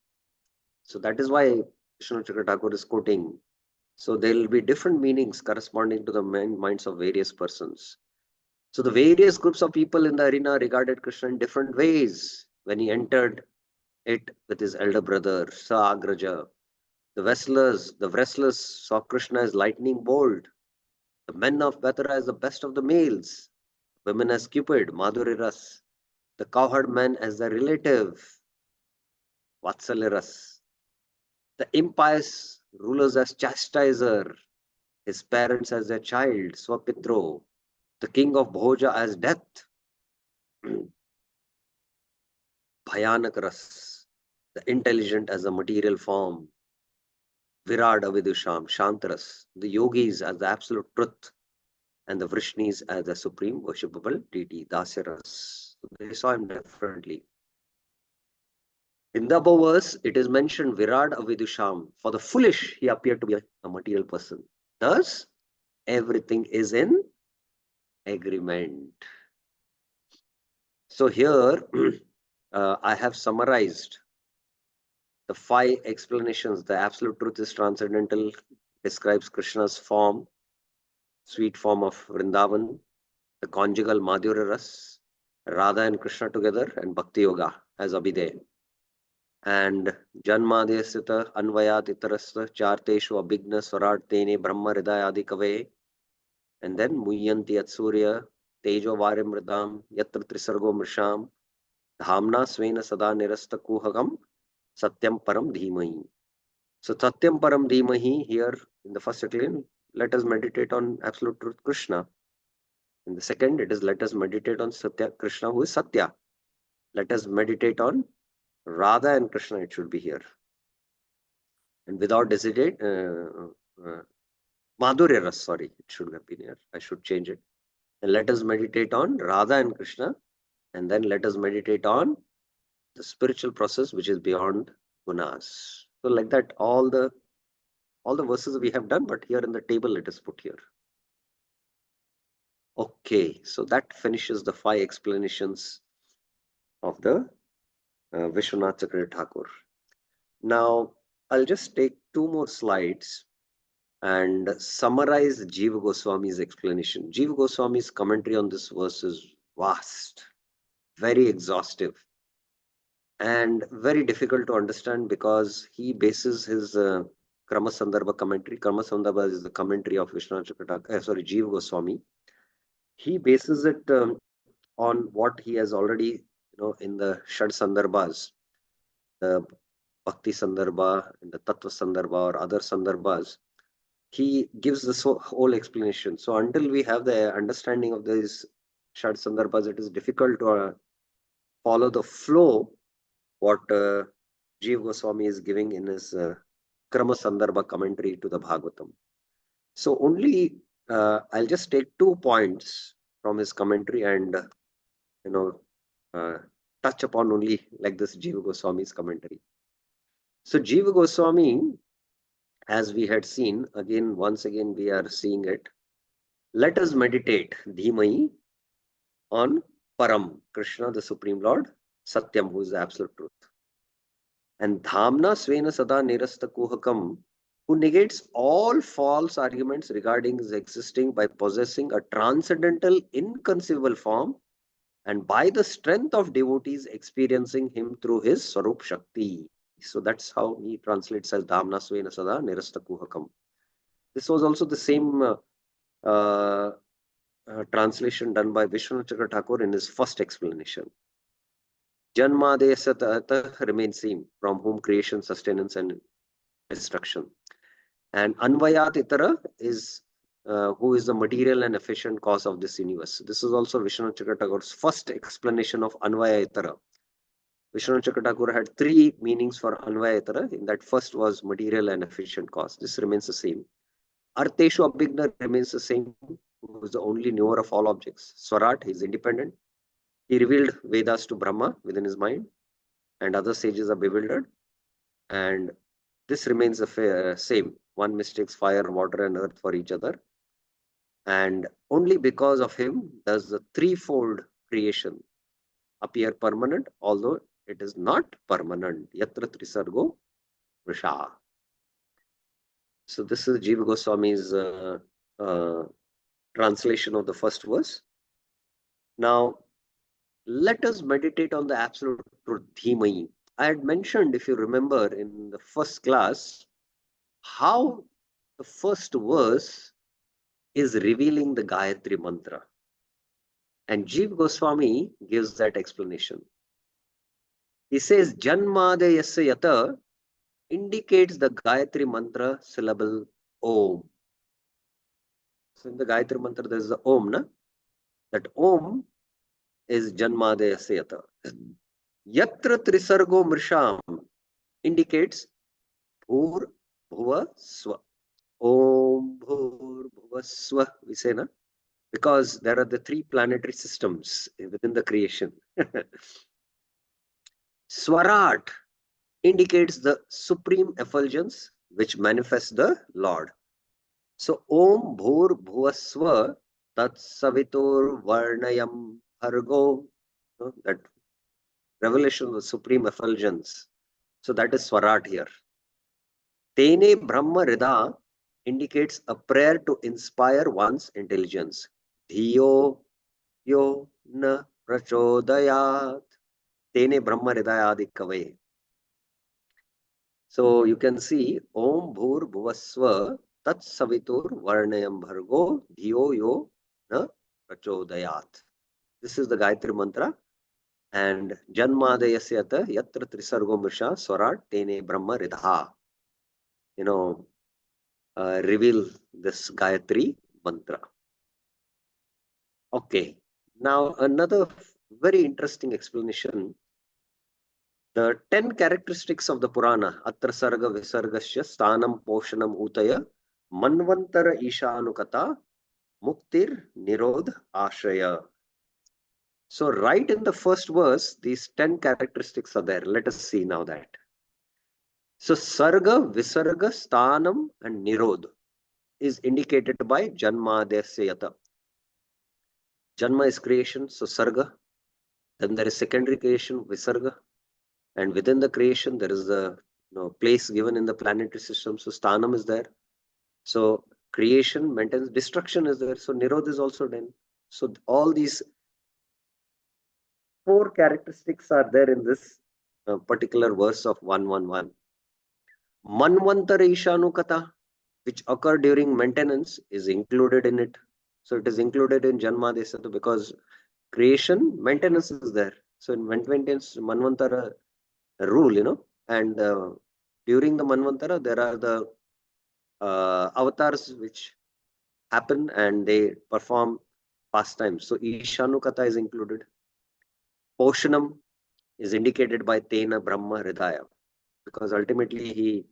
So that is why Vishnu Chakra Thakur is quoting. So there will be different meanings corresponding to the minds of various persons. So the various groups of people in the arena regarded Krishna in different ways. When he entered it with his elder brother, Saagraja, the wrestlers saw Krishna as lightning bolt. The men of Bethra as the best of the males. Women as Cupid, Madhuri Ras. The cowherd men as the relative, Vatsalya Ras. The impious rulers as chastiser, his parents as their child, Swapitro. The king of Bhoja as death, Bhayanak Ras. The intelligent as the material form, Virad Avidusham, Shantaras. The yogis as the absolute truth, and the Vrishnis as the supreme worshipable deity, Dasyaras. They saw him differently. In the above verse, it is mentioned Virad Avidusham. For the foolish, he appeared to be a material person. Thus, everything is in agreement. So here, I have summarized the 5 explanations. The absolute truth is transcendental, describes Krishna's form, sweet form of Vrindavan, the conjugal Madhurya Ras, Radha and Krishna together, and Bhakti Yoga as Abhideya. And Janmadhyasita Anvayat Itarasya Charteshu Abhigna Swarartene Brahma Hridaya Adi Kave. And then Muyanti at Surya Tejo Varimridam Yatra Trisargo Mrisham Dhamna Svena Sada Nirasta Kuhagam Satyam Param Dhimahi. So Satyam Param Dhimahi here in the first decline, let us meditate on absolute truth Krishna. In the second, it is let us meditate on Satya Krishna who is Satya. Let us meditate on Radha and Krishna, it should be here. And without hesitate, Madhurya Ras, sorry, it should have been here. I should change it. And let us meditate on Radha and Krishna. And then let us meditate on the spiritual process which is beyond gunas. So like that, all the verses we have done, but here in the table, let us put here. Okay, so that finishes the 5 explanations of the Vishwanath Chakravarti Thakur. Now, I'll just take 2 more slides and summarize Jiva Goswami's explanation. Jiva Goswami's commentary on this verse is vast, very exhaustive, and very difficult to understand because he bases his Krama Sandarbha commentary. Krama Sandarbha is the commentary of Vishwanath Chakravarti, Jiva Goswami. He bases it on what he has already, in the Shad Sandarbhas, the Bhakti Sandarbha and the Tattva Sandarbha or other Sandarbhas. He gives this whole explanation. So until we have the understanding of these Shad Sandarbhas, it is difficult to follow the flow what Jiva Goswami is giving in his Krama Sandarbha commentary to the Bhagavatam. So only I'll just take 2 points from his commentary and touch upon only like this Jiva Goswami's commentary. So Jiva Goswami, as we had seen, once again we are seeing it. Let us meditate, Dhimai, on Param, Krishna, the Supreme Lord, Satyam, who is the absolute truth. And Dhamna Svena Sada Nirasta Kuhakam, who negates all false arguments regarding his existing by possessing a transcendental, inconceivable form, and by the strength of devotees experiencing him through his Swarup Shakti. So that's how he translates as Dhamna Svena Sada Nirasta Kuhakam. This was also the same translation done by Vishwanath Chakra Thakur in his first explanation. Janmadesatata remains same, from whom creation, sustenance, and destruction. And Anvayat Itara is who is the material and efficient cause of this universe. This is also Vishwanath Chakra Thakur's first explanation of Anvaya Itara. Vishwanath Chakra Thakur had 3 meanings for Anvaya Itara. In that first was material and efficient cause. This remains the same. Arteshu Abhigna remains the same, who is the only knower of all objects. Swarat, he is independent. He revealed Vedas to Brahma within his mind, and other sages are bewildered. And this remains the same. One mistakes fire, water, and earth for each other. And only because of him does the threefold creation appear permanent, although it is not permanent. Yatra Trisargo Vrisha. So this is Jiva Goswami's translation of the first verse. Now, let us meditate on the absolute truth, Dhimai. I had mentioned, if you remember in the first class, how the first verse is revealing the Gayatri mantra. And Jiva Goswami gives that explanation. He says, Janmadayasya Yata indicates the Gayatri mantra syllable Om. So in the Gayatri mantra, there is the Om, na? That Om is Janmadayasya Yata. Yatra Trisargo Mrisham indicates Bhur Bhuva Swa. Om Bhur Bhuva Swa, we say, na? Because there are the 3 planetary systems within the creation. Swarat indicates the supreme effulgence which manifests the Lord. So Om Bhur Bhuvaswa Tat Savitur Varnayam Bhargo, that revelation of the supreme effulgence. So that is Swarat here. Tene Brahma Rida indicates a prayer to inspire one's intelligence. Dhiyo Yo Na Prachodayat Tene Brahma Ridayadi Kave. So you can see Om Bhur Bhuvaswa Tat Savitur Varnayam Bhargo Dhiyo Yo Na Prachodayat. This is the Gayatri mantra. And Janmadayasyata Yatra Trisargo Mrisha Swarat Tene Brahma Ridha. Reveal this Gayatri mantra. Okay. Now another very interesting explanation. The 10 characteristics of the Purana, Atra Sarga Visargasya, Sthanam Poshanam Utaya, Manvantara Ishanukata, Muktir Nirod Ashraya. So right in the first verse, these 10 characteristics are there. Let us see now that. So Sarga, Visarga, Sthanam and Nirod is indicated by Janmadesyata. Janma is creation, so Sarga. Then there is secondary creation, Visarga. And within the creation, there is the place given in the planetary system. So Sthanam is there. So creation, maintenance, destruction is there. So Nirod is also done. So all these 4 characteristics are there in this particular verse of 111. Manvantara Ishanukata, which occur during maintenance, is included in it. So it is included in Janmadesatu because creation, maintenance is there. So in maintenance, Manvantara rule, and during the Manvantara, there are the avatars which happen and they perform pastimes. So Ishanukata is included. Poshanam, is indicated by Tena Brahma Hridaya, because ultimately he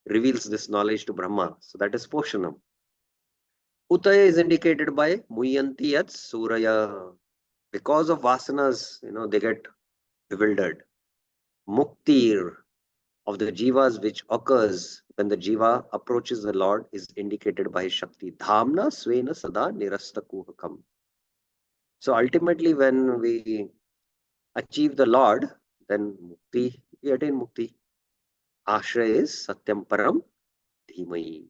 reveals this knowledge to Brahma. So that is Poshanam. Utaya is indicated by Muyanti Yat Suraya. Because of vasanas, they get bewildered. Muktir of the jivas, which occurs when the jiva approaches the Lord, is indicated by Shakti. Dhamna Svena Sada Nirasta Kuhakam. So ultimately, when we achieve the Lord, then Mukti, we attain Mukti. Ashray is Satyam Param Dhimai.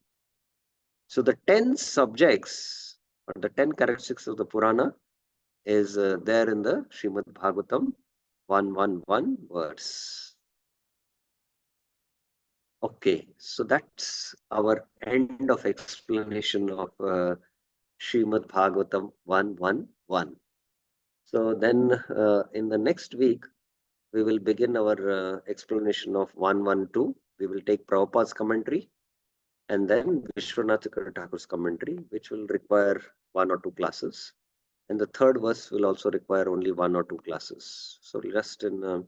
So the 10 subjects or the 10 characteristics of the Purana is there in the Srimad Bhagavatam 111 verse. Okay, so that's our end of explanation of Srimad Bhagavatam 111. So then in the next week, we will begin our explanation of 112. We will take Prabhupada's commentary and then Vishwanath Thakur's commentary, which will require 1 or 2 classes. And the third verse will also require only 1 or 2 classes. So just in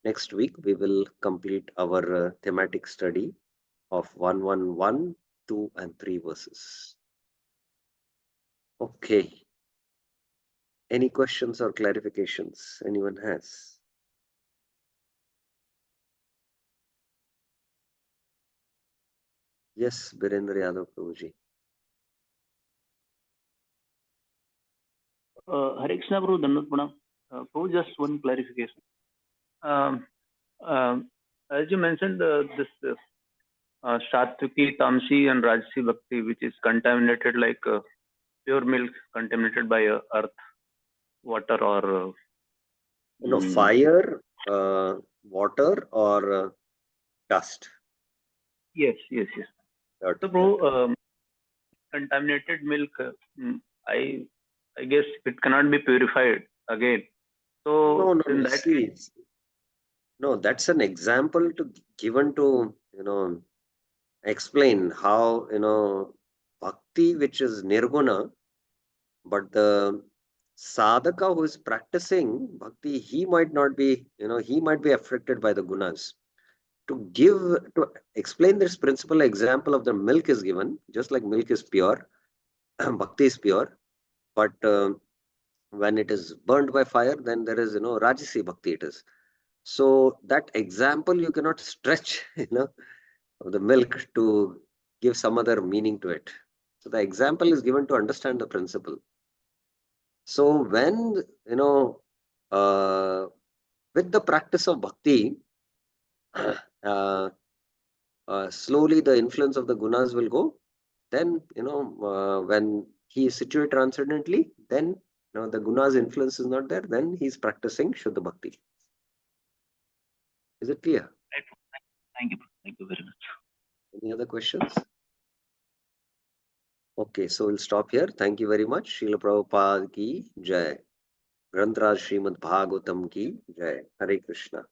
next week, we will complete our thematic study of 111, 2, and 3 verses. Okay. Any questions or clarifications anyone has? Yes, Birendra Yadav Prabhuji. Hare Krishna, Prabhu, Dhanvat Pranam. Prabhu, just one clarification. As you mentioned, this Satviki, Tamsi, and Rajasi Bhakti, which is contaminated like pure milk, contaminated by earth, water, or Fire, water, or dust. Yes. Dirt, So, Prabhu, contaminated milk, I guess it cannot be purified again. So in that case, no, that's an example given to explain how bhakti, which is nirguna, but the sadhaka who is practicing bhakti, he might not be, he might be affected by the gunas. To explain this principle, example of the milk is given, just like milk is pure, bhakti is pure, but when it is burnt by fire, then there is, rajasi bhakti it is. So that example you cannot stretch, of the milk to give some other meaning to it. So the example is given to understand the principle. So when, with the practice of bhakti, slowly the influence of the gunas will go. Then, when he is situated transcendently, then, the gunas influence is not there. Then he is practicing Shuddha Bhakti. Is it clear? thank you very much. Any other questions? Okay, so we'll stop here. Thank you very much. Srila Prabhupada ki Jai. Granth Raj Srimad Bhagavatam ki Jai. Hare Krishna.